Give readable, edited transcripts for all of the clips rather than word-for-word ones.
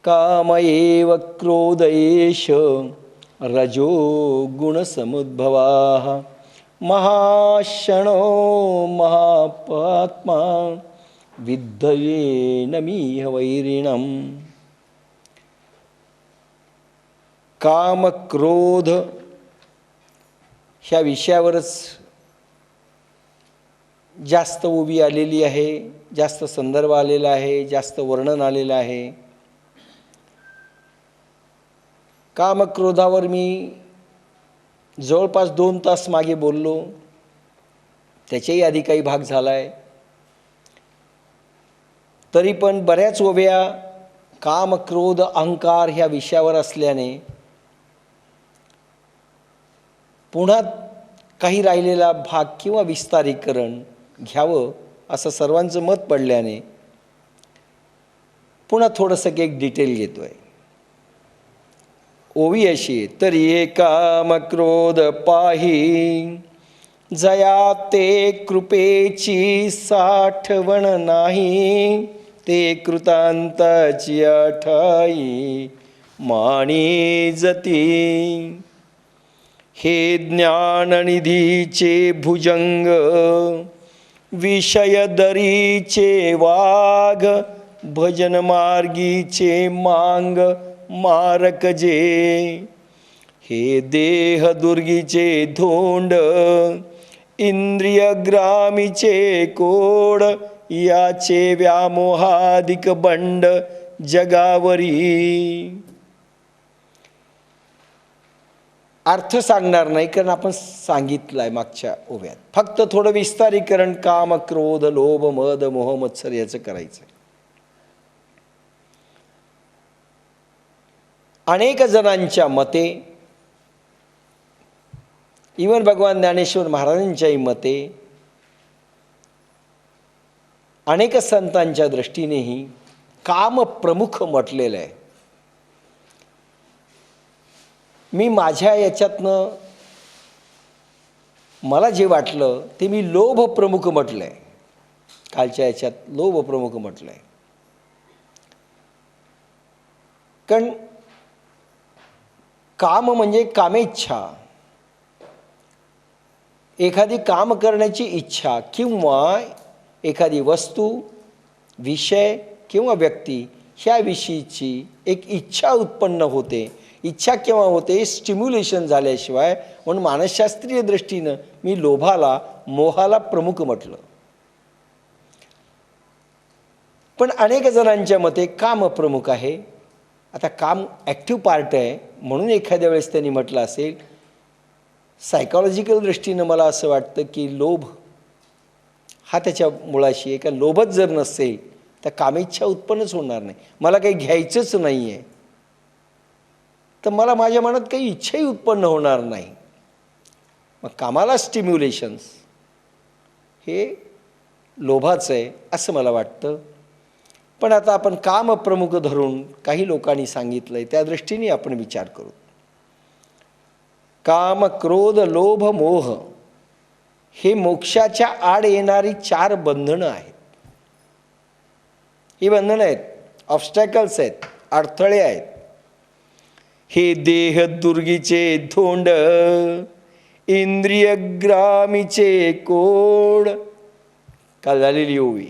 काम एव क्रोध एष रजो गुणसमुद्भवाः महाशनो महापात्मा विद्धयेनमिह वैरिणम्. काम क्रोध ह्या विषयावरच जास्त उभी आलेली आहे, जास्त संदर्भ आलेला आहे, जास्त वर्णन आलेलं आहे. काम क्रोधावर मी जवळपास 2 तास मागे बोललो, त्याच्याही आधी काही भाग झाला आहे. तरी पण बऱ्याच ओव्या काम क्रोध अहंकार ह्या विषयावर असल्याने पुन्हा काही राहिलेला भाग किंवा विस्तारीकरण घ्यावं असं सर्वांचं मत पडल्याने पुन्हा थोडंसं एक डिटेल घेतो आहे. ओवी अशी, तरी हे काम क्रोध पाही जया ते कृपेची साठवण नाही, ते कृतांताची आठाई माणी जती. हे ज्ञाननिधीचे भुजंग विषय दरीचे वाघ, भजन मार्गीचे मांग मारक जे. हे देह दुर्गीचे धोंड इंद्रिय ग्रामीचे कोड, याचे व्यामोहादिक बंड जगावरी. अर्थ सांगणार नाही कारण आपण सांगितलं आहे मागच्या ओव्यात. फक्त थोडं विस्तारीकरण काम क्रोध लोभ मद मोह मत्सर याचं करायचं. अनेक जणांच्या मते, इवन भगवान ज्ञानेश्वर महाराजांच्याही मते, अनेक संतांच्या दृष्टीनेही काम प्रमुख म्हटलेलं आहे. मी माझ्या याच्यातनं मला जे वाटलं ते मी लोभ प्रमुख म्हटलं आहे. कालच्या याच्यात लोभ प्रमुख म्हटलं आहे. कारण काम म्हणजे कामेच्छा, एखादी काम करण्याची इच्छा किंवा एखादी वस्तू विषय किंवा व्यक्ती ह्याविषयीची एक इच्छा उत्पन्न होते. इच्छा केव्हा होते? स्टिम्युलेशन झाल्याशिवाय. म्हणून मानसशास्त्रीय दृष्टीनं मी लोभाला मोहाला प्रमुख म्हटलं. पण अनेक जणांच्या मते काम प्रमुख आहे. आता काम ॲक्टिव्ह पार्ट आहे म्हणून एखाद्या वेळेस त्यांनी म्हटलं असेल. सायकॉलॉजिकल दृष्टीनं मला असं वाटतं की लोभ हा त्याच्या मुळाशी आहे. का लोभच जर नसेल तर कामेच्छा उत्पन्नच होणार नाही. मला काही घ्यायचंच नाही आहे तर मला माझ्या मनात काही इच्छाही उत्पन्न होणार नाही. मग कामाला स्टिम्युलेशन्स हे लोभाचं आहे असं मला वाटतं. पण आता आपण काम प्रमुख धरून काही लोकांनी सांगितलं आहे त्या दृष्टीने आपण विचार करू. काम क्रोध लोभ मोह हे मोक्षाच्या आड येणारी 4 बंधनं आहेत. ही बंधनं आहेत, ऑब्स्टॅकल्स आहेत, अडथळे आहेत. हे देह दुर्गीचे धोंड इंद्रिय ग्रामीचे कोड, काल झालेली ओवी.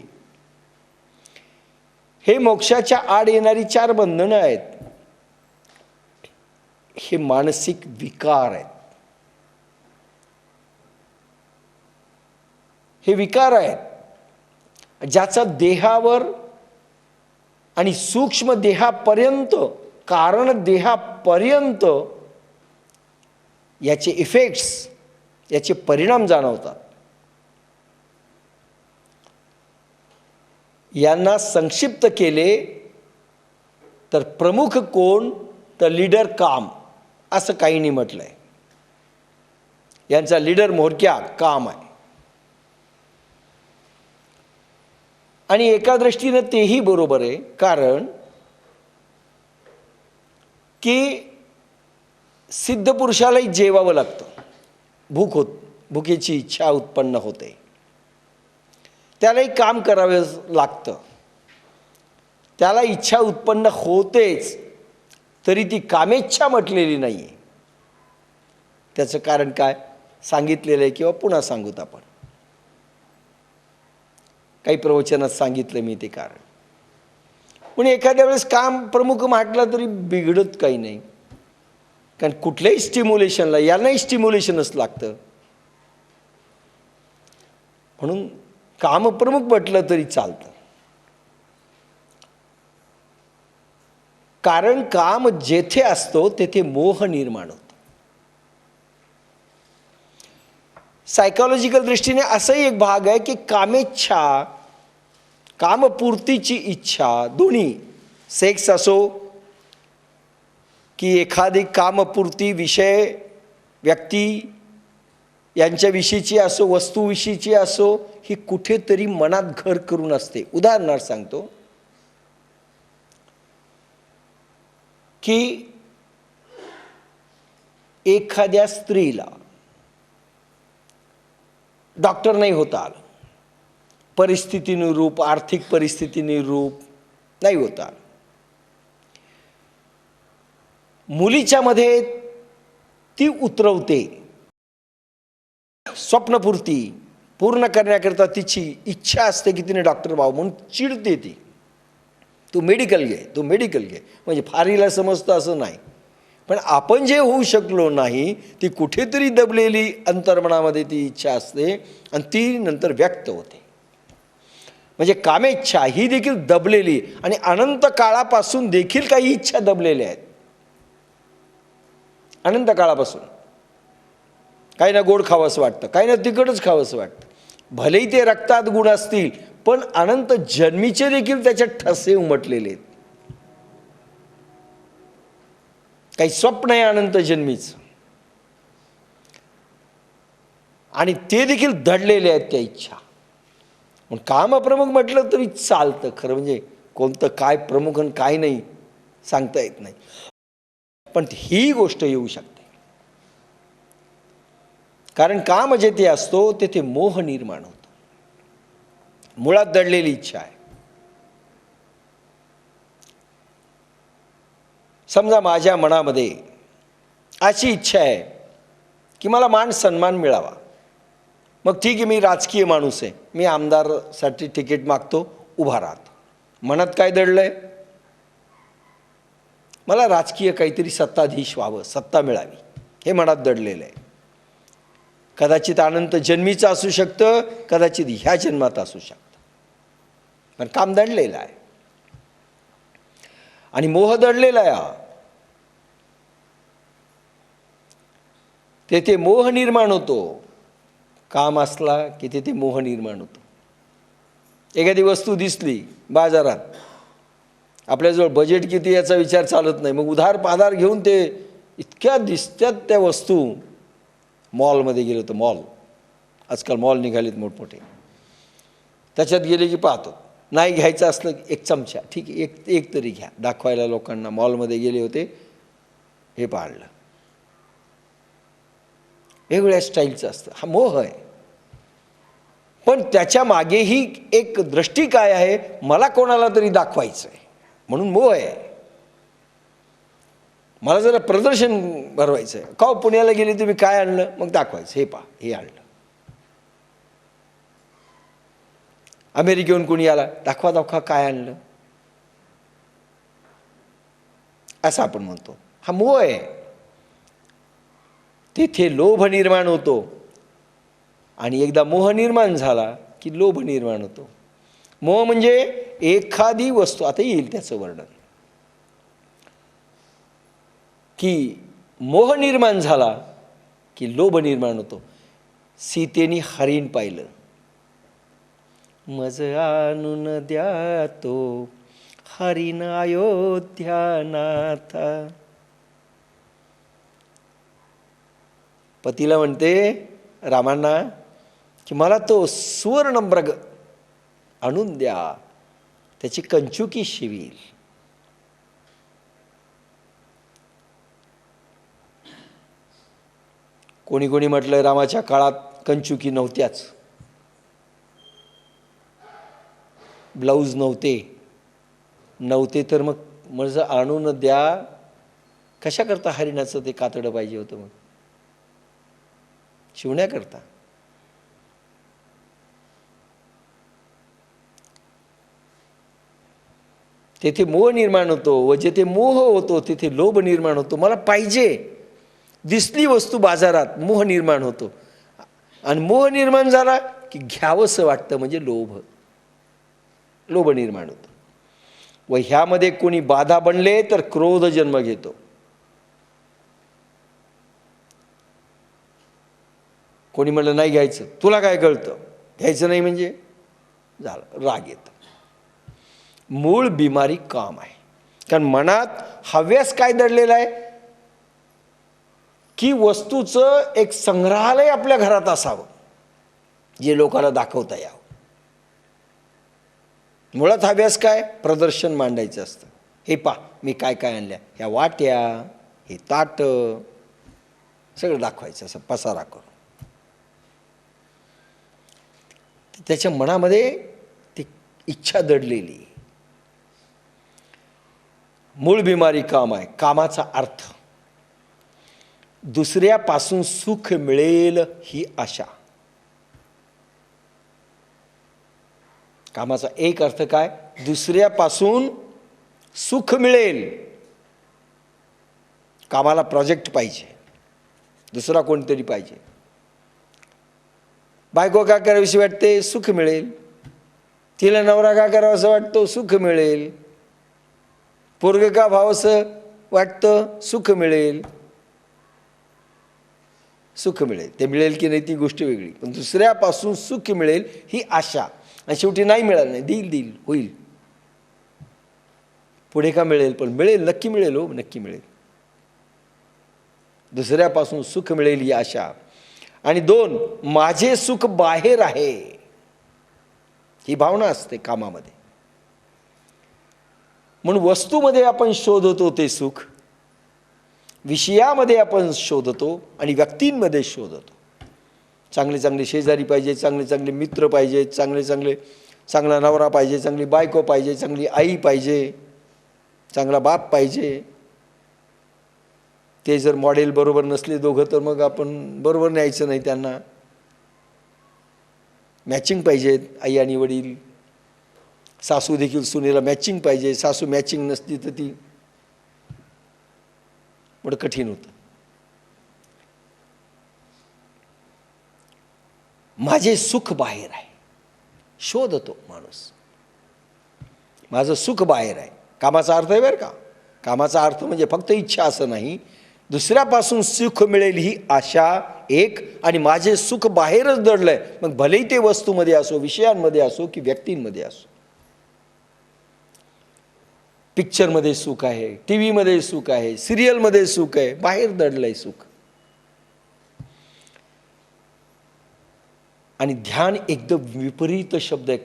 हे मोक्षाच्या आड येणारी 4 बंधनं आहेत. हे मानसिक विकार आहेत. हे विकार आहेत ज्याचा देहावर आणि सूक्ष्म देहापर्यंत, कारण देहापर्यंत याचे इफेक्ट्स, याचे परिणाम जाणवतात. यांना संक्षिप्त केले तर प्रमुख कोण? तर लीडर काम असं काहींनी म्हटलंय. यांचा लीडर म्होरक्या काम आहे. आणि एका दृष्टीने तेही बरोबर आहे. कारण की सिद्ध पुरुषालाही जेवावं लागतं. भुकेची इच्छा उत्पन्न होते, त्यालाही काम करावे लागतं. त्याला इच्छा उत्पन्न होतेच, तरी ती कामेच्छा म्हटलेली नाही आहे. त्याचं कारण काय सांगितलेलं आहे किंवा पुन्हा सांगूत आपण. काही प्रवचनात सांगितलं मी ते कारण. पण एखाद्या वेळेस काम प्रमुख म्हटलं तरी बिघडत काही नाही, कारण कुठल्याही स्टिम्युलेशनला यांनाही स्टिम्युलेशनच लागतं. म्हणून काम प्रमुख म्हटलं तरी चालतं. कारण काम जेथे असतो तेथे मोह निर्माण होतो. सायकोलॉजिकल दृष्टीने असाही एक भाग आहे की कामेच्छा, कामपूर्तीची इच्छा, दोन्ही सेक्स असो की एखादी कामपूर्ती विषय व्यक्ती यांच्याविषयीची असो, वस्तूविषयीची असो, ही कुठेतरी मनात घर करून असते. उदाहरणार्थ सांगतो की एखाद्या स्त्रीला डॉक्टर नाही होता आलं, परिस्थितीनुरूप, आर्थिक परिस्थितीनुरूप नाही होता आलं. मुलीच्या मध्ये ती उतरवते, स्वप्नपूर्ती पूर्ण करण्याकरता तिची इच्छा असते की तिने डॉक्टर व्हावं, म्हणून चिडते ती. तू मेडिकल घे, तू मेडिकल घे. म्हणजे फारीला समजतं असं नाही, पण आपण जे होऊ शकलो नाही ती कुठेतरी दबलेली अंतर्मनामध्ये ती इच्छा असते आणि ती नंतर व्यक्त होते. म्हणजे कामेच्छा ही देखील दबलेली, आणि अनंत काळापासून देखील काही इच्छा दबलेल्या आहेत. अनंत काळापासून काही ना गोड खावंसं वाटतं, काही ना तिखटच खावंसं वाटतं. भलेही ते रक्तात गुण असतील, पण अनंत जन्मीचे देखील त्याच्यात ठसे उमटलेले आहेत. काही स्वप्न आहे अनंत जन्मीचं, आणि ते देखील दडलेले आहेत त्या इच्छा. मग काम प्रमुख म्हटलं तरी चालतं. खरं म्हणजे कोणतं काय प्रमुख आणि काय नाही सांगता येत नाही, पण ही गोष्ट येऊ शकते. कारण काम जेथे असतो तेथे मोह निर्माण होतो. मुळात दडलेली इच्छा आहे. समजा माझ्या मनामध्ये अशी इच्छा आहे की मला मान सन्मान मिळावा. मग ठीक आहे, मी राजकीय माणूस आहे, मी आमदारसाठी तिकीट मागतो, उभा राहतो. मनात काय दडलंय? मला राजकीय काहीतरी सत्ताधीश व्हावं, सत्ता मिळावी, हे मनात दडलेलं आहे. कदाचित अनंत जन्मीचं असू शकतं, कदाचित ह्या जन्मात असू शकतं, पण काम दडलेलं आहे आणि मोह दडलेला आहे. तेथे मोह निर्माण होतो. काम असला की तेथे मोह निर्माण होतो. एखादी वस्तू दिसली बाजारात, आपल्याजवळ बजेट किती याचा विचार चालत नाही, मग उधार पाधार घेऊन ते इतक्या दिसत्यात त्या वस्तू. मॉलमध्ये गेलो तर मॉल, आजकाल मॉल निघालेत मोठमोठे, त्याच्यात गेले की पाहतो. नाही घ्यायचं असलं एक चमचा, ठीक आहे, एक तरी घ्या, दाखवायला लोकांना. मॉलमध्ये गेले होते, हे पाळलं. वेगवेगळ्या स्टाईलचं असतं. हा मोह आहे. पण त्याच्या मागेही एक दृष्टी काय आहे? मला कोणाला तरी दाखवायचं आहे, म्हणून मोह आहे. मला जरा प्रदर्शन भरवायचं आहे. का पुण्याला गेले तुम्ही काय आणलं? मग दाखवायचं, हे पहा, हे आणलं. अमेरिकेहून कोणी आला, दाखवा दाखवा काय आणलं, असं आपण म्हणतो. हा मोह आहे. तेथे लोभ निर्माण होतो, आणि एकदा मोह निर्माण झाला की लोभ निर्माण होतो. मोह म्हणजे एखादी वस्तू, आता येईल त्याचं वर्णन, की मोह निर्माण झाला की लोभ निर्माण होतो. सीतेने हरिण पाहिलं, मज आणून द्या तो हरिण अयोध्यानाथ. पतीला म्हणते रामांना की मला तो सुवर्ण मृग आणून द्या, त्याची कंचुकी शिवील. कोणी कोणी म्हटलं रामाच्या काळात कंचुकी नव्हत्याच, ब्लाऊज नव्हते, नव्हते तर मग म्हणजे आणून द्या. कशा करता हरिणाचं ते कातडं पाहिजे होतं? मग शिवण्याकरता. तेथे मोह निर्माण होतो व जेथे मोह होतो तिथे लोभ निर्माण होतो. मला पाहिजे दिसली वस्तू बाजारात, मोह निर्माण होतो. आणि मोह निर्माण झाला की घ्यावंसं वाटतं, म्हणजे लोभ निर्माण होतो. व ह्यामध्ये कोणी बाधा बनले तर क्रोध जन्म घेतो. कोणी म्हणलं नाही घ्यायचं, तुला काय कळतं, घ्यायचं नाही म्हणजे झालं, राग येतो. मूळ बिमारी काम आहे. कारण मनात हव्यास काय दडलेला आहे की वस्तूचं एक संग्रहालय आपल्या घरात असावं, जे लोकांना दाखवता यावं. मुळात हव्यास काय? प्रदर्शन मांडायचं असतं. हे पा मी काय काय आणल्या, ह्या वाट्या, हे ताट, सगळं दाखवायचं असं पसारा करून. त्याच्या मनामध्ये ती इच्छा दडलेली. मूळ बिमारी काम आहे. कामाचा अर्थ दुसऱ्यापासून सुख मिळेल ही आशा. कामाचा एक अर्थ काय? दुसऱ्यापासून सुख मिळेल. कामाला प्रोजेक्ट पाहिजे, दुसरा कोणतरी पाहिजे. बायको का करावीशी वाटते? सुख मिळेल. तिला नवरा का करावा असं वाटतो? सुख मिळेल. पोरग का भावसं वाटतं? सुख मिळेल. सुख मिळेल. ते मिळेल की नाही ती गोष्ट वेगळी, पण दुसऱ्यापासून सुख मिळेल ही आशा. आणि शेवटी नाही मिळालं, नाही देईल होईल. पुढे का मिळेल? पण मिळेल, नक्की मिळेल. हो, नक्की मिळेल. दुसऱ्यापासून सुख मिळेल ही आशा. आणि दोन, माझे सुख बाहेर आहे ही भावना असते कामामध्ये. म्हणून वस्तूमध्ये आपण शोधतो ते सुख, विषयामध्ये आपण शोधतो आणि व्यक्तींमध्ये शोधतो. चांगले चांगले शेजारी पाहिजे, चांगले चांगले मित्र पाहिजे, चांगला नवरा पाहिजे, चांगली बायको पाहिजे, चांगली आई पाहिजे, चांगला बाप पाहिजे. ते जर मॉडेल बरोबर नसले दोघं तर मग आपण बरोबर न्यायचं नाही त्यांना. मॅचिंग पाहिजेत आई आणि वडील. सासू देखील सुनेला मॅचिंग पाहिजे. सासू मॅचिंग नसली तर ती थोडं कठीण होतं. माझे सुख बाहेर आहे शोधतो माणूस. माझं सुख बाहेर आहे. कामाचा अर्थ आहे बरं का. कामाचा अर्थ म्हणजे फक्त इच्छा असं नाही. दुसऱ्यापासून सुख मिळेल ही आशा एक, आणि माझे सुख बाहेरच दडलंय. मग भलेही ते वस्तूमध्ये असो, विषयांमध्ये असो की व्यक्तींमध्ये असो. पिक्चरमध्ये सुख आहे, टी व्हीमध्ये सुख आहे, सिरियलमध्ये सुख आहे, बाहेर दडलंय सुख. आणि ध्यान एकदम विपरीत शब्द आहे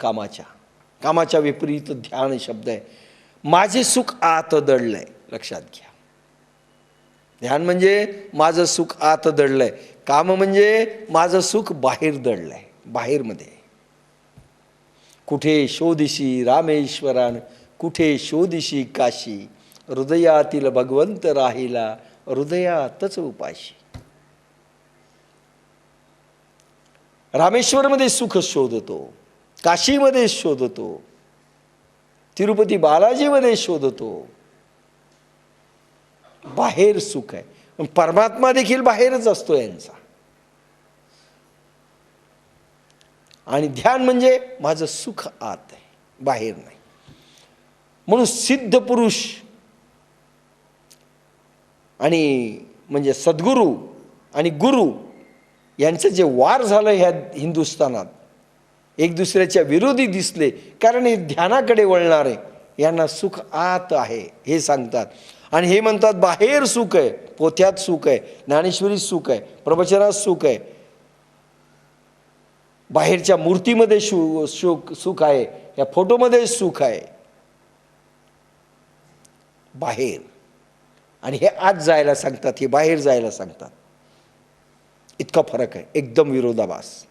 कामाच्या विपरीत ध्यान शब्द आहे. माझे सुख आत दडलंय. लक्षात घ्या. ध्यान म्हणजे माझं सुख आत दडलंय. काम म्हणजे माझं सुख बाहेर दडलंय, बाहेरमध्ये. कुठे शोधिशी रामेश्वरान, कुठे शोधिशी काशी, हृदयातील भगवंत राहिला हृदयातच उपाशी. रामेश्वरमध्ये सुख शोधतो, काशीमध्ये शोधतो, तिरुपती बालाजीमध्ये शोधतो. बाहेर सुख आहे. पण परमात्मा देखील बाहेरच असतो यांचा. आणि ध्यान म्हणजे माझं सुख आत आहे, बाहेर नाही. म्हणून सिद्ध पुरुष आणि म्हणजे सद्गुरू आणि गुरु यांचं जे वार झालं ह्या हिंदुस्थानात, एक दुसऱ्याच्या विरोधी दिसले, कारण हे ध्यानाकडे वळणारे यांना सुख आत आहे हे सांगतात. आणि हे म्हणतात बाहेर सुख आहे, पोथ्यात सुख आहे, ज्ञानेश्वरीत सुख आहे, प्रवचनात सुख आहे, बाहेरच्या मूर्तीमध्ये सुख आहे, या फोटोमध्ये सुख आहे बाहेर. आणि हे आत जायला सांगतात, हे बाहेर जायला सांगतात. इतका फरक आहे, एकदम विरोधाभास.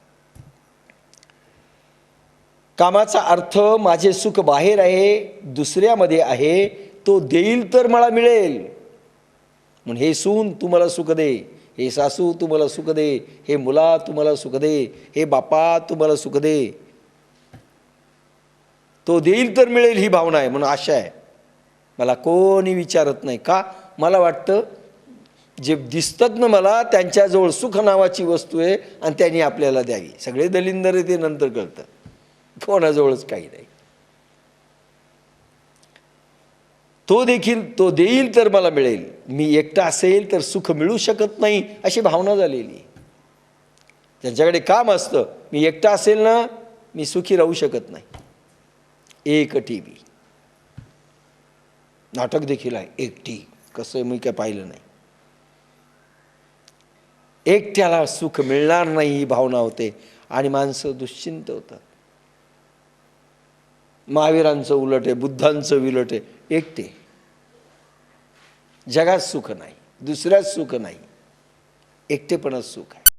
कामाचा अर्थ माझे सुख बाहेर आहे, दुसऱ्यामध्ये आहे. तो देईल तर मला मिळेल. म्हणून हे सून तू मला सुख दे, हे सासू तू मला सुख दे, हे मुला तू मला सुख दे, हे बापा तू मला सुख दे. तो देईल तर मिळेल ही भावना आहे. म्हणून आशा आहे. मला कोणी विचारत नाही. का? मला वाटतं जे दिसतात ना मला, त्यांच्याजवळ सुख नावाची वस्तू आहे आणि त्यांनी आपल्याला द्यावी. सगळे दलिंदर आहे ते नंतर कळतं. कोणाजवळच काही नाही. तो देईल तर मला मिळेल. मी एकटा असेल तर सुख मिळू शकत नाही अशी भावना झालेली. ज्यांच्याकडे काम असतं, मी एकटा असेल ना मी सुखी राहू शकत नाही. एक टीव्ही नाटक देखील आहे एकटी. कसं मी काय पाहिलं नाही. एकट्याला सुख मिळणार नाही ही भावना होते आणि माणसं दुश्चिंत होतात. महावीरांचं उलट आहे, बुद्धांचं विलट आहे. एकटे. जगात सुख नाही, दुसऱ्यात सुख नाही, एकटेपणात सुख आहे.